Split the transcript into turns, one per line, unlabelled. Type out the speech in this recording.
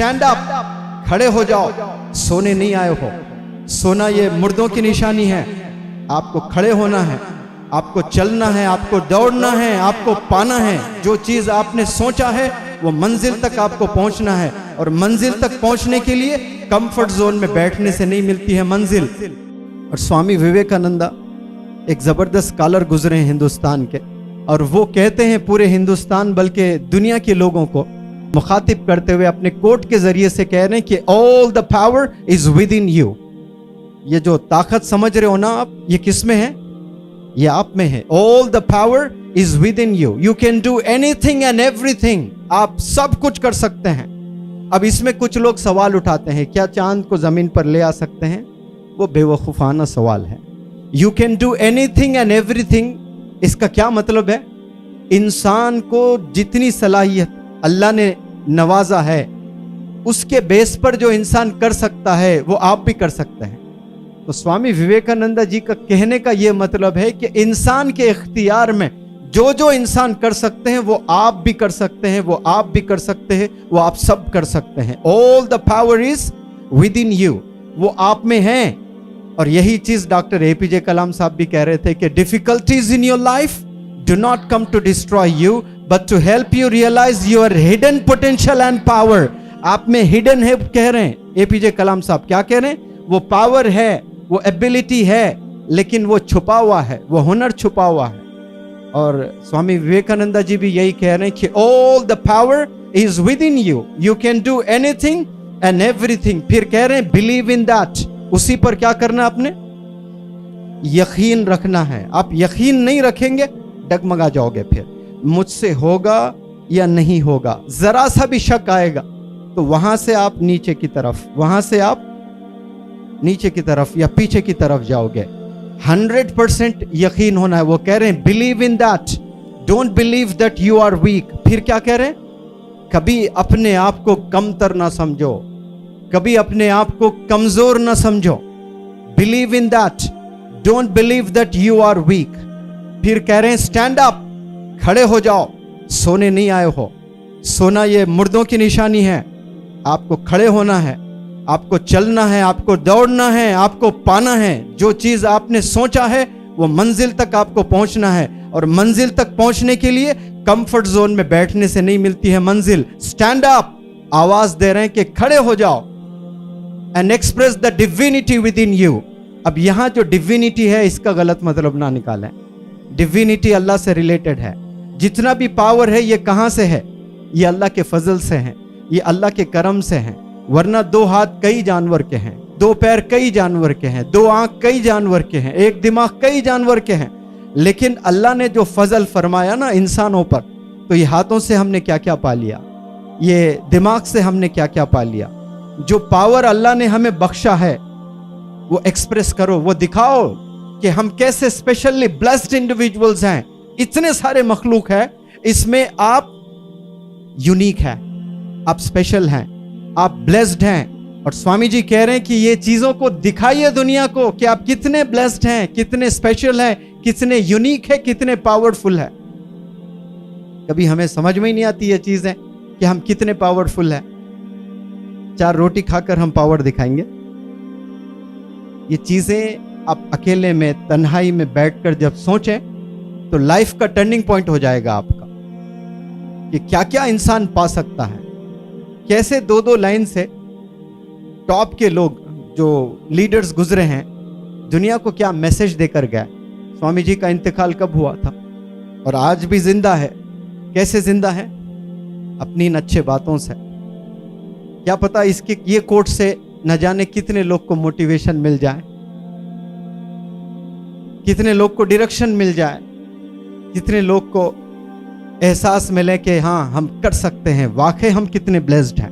Stand up, खड़े हो जाओ, सोने नहीं आए हो। सोना ये मुर्दों की निशानी है। आपको खड़े होना है, आपको चलना है, आपको दौड़ना है, आपको पाना है। जो चीज आपने सोचा है वो मंजिल तक आपको पहुंचना है, और मंजिल तक पहुंचने के लिए कंफर्ट जोन में बैठने से नहीं मिलती है मंजिल। और स्वामी विवेकानंदा एक जबरदस्त स्कॉलर गुजरे हैं हिंदुस्तान के, और वो कहते हैं पूरे हिंदुस्तान बल्कि दुनिया के लोगों को मुखातिब करते हुए अपने कोट के जरिए से कह रहे हैं कि all the power is with in you. ये जो ताकत समझ रहे हो ना आप, ये किस में है? ये आप में है। All the power is with in you, you can do anything and everything. आप सब कुछ कर सकते हैं। अब इसमें कुछ लोग सवाल उठाते हैं, क्या चांद को जमीन पर ले आ सकते हैं? वो बेवकूफाना सवाल है। You can do anything and everything, इसका क्या मतलब है? इंसान को जितनी सलाहियत अल्लाह ने नवाजा है, उसके बेस पर जो इंसान कर सकता है वो आप भी कर सकते हैं। तो स्वामी विवेकानंदा जी का कहने का यह मतलब है कि इंसान के इख्तियार में जो जो इंसान कर सकते हैं वो आप भी कर सकते हैं, वो आप भी कर सकते हैं, वो आप सब कर सकते हैं। All the power is with in you, वो आप में है। और यही चीज डॉक्टर एपीजे कलाम साहब भी कह रहे थे कि difficulties in your life do not come to destroy you but to help you realise your hidden potential and power. आप में हिडन है कह रहे हैं एपीजे कलाम साहब। क्या कह रहे हैं? वो पावर है, वो एबिलिटी है, लेकिन वो छुपा हुआ है, वो हुनर छुपा हुआ है। और स्वामी विवेकानंदा जी भी यही कह रहे हैं कि all the power is with in you, you can do anything and everything. फिर कह रहे हैं बिलीव इन दैट, उसी पर क्या करना आपने? यकीन रखना है। आप यकीन नहीं रखेंगे डगमगा जाओगे। फिर मुझसे होगा या नहीं होगा, जरा सा भी शक आएगा तो वहां से आप नीचे की तरफ, वहां से आप नीचे की तरफ या पीछे की तरफ जाओगे। 100% यकीन होना है। वो कह रहे हैं believe in that, don't believe that you are weak. फिर क्या कह रहे हैं? कभी अपने आप को कमतर ना समझो, कभी अपने आप को कमजोर ना समझो। Believe in that, don't believe that you are weak. फिर कह रहे हैं स्टैंड अप, खड़े हो जाओ, सोने नहीं आए हो। सोना ये मुर्दों की निशानी है। आपको खड़े होना है, आपको चलना है, आपको दौड़ना है, आपको पाना है। जो चीज आपने सोचा है वो मंजिल तक आपको पहुंचना है, और मंजिल तक पहुंचने के लिए कंफर्ट जोन में बैठने से नहीं मिलती है मंजिल। स्टैंड अप, आवाज दे रहे हैं कि खड़े हो जाओ and express the divinity with in you. अब यहां जो डिविनिटी है इसका गलत मतलब ना निकालें। डिविनिटी अल्लाह से रिलेटेड है। जितना भी पावर है ये कहां से है? ये अल्लाह के फजल से है, ये अल्लाह के करम से है। वरना दो हाथ कई जानवर के हैं, दो पैर कई जानवर के हैं, दो आंख कई जानवर के हैं, एक दिमाग कई जानवर के हैं। लेकिन अल्लाह ने जो फजल फरमाया ना इंसानों पर, तो ये हाथों से हमने क्या क्या पा लिया, ये दिमाग से हमने क्या क्या पा लिया। जो पावर अल्लाह ने हमें बख्शा है वो एक्सप्रेस करो, वो दिखाओ कि हम कैसे स्पेशली ब्लेस्ड इंडिविजुअल्स हैं। इतने सारे मखलूक है, इसमें आप यूनिक हैं, आप स्पेशल हैं, आप ब्लेस्ड हैं। और स्वामी जी कह रहे हैं कि ये चीजों को दिखाइए दुनिया को कि आप कितने ब्लेस्ड हैं, कितने स्पेशल हैं, कितने यूनिक है, कितने पावरफुल है। कभी हमें समझ में ही नहीं आती ये चीजें कि हम कितने पावरफुल हैं। 4 रोटी खाकर हम पावर दिखाएंगे? ये चीजें आप अकेले में तन्हाई में बैठकर जब सोचें तो लाइफ का टर्निंग पॉइंट हो जाएगा आपका कि क्या क्या इंसान पा सकता है। कैसे 2-2 लाइन से टॉप के लोग जो लीडर्स गुजरे हैं, दुनिया को क्या मैसेज देकर गए। स्वामी जी का इंतकाल कब हुआ था और आज भी जिंदा है। कैसे जिंदा है? अपनी इन अच्छे बातों से। क्या पता इसके ये कोट से न जाने कितने लोग को मोटिवेशन मिल जाए, कितने लोग को डायरेक्शन मिल जाए, कितने लोग को एहसास मिले कि हाँ हम कर सकते हैं, वाकई हम कितने ब्लेस्ड हैं।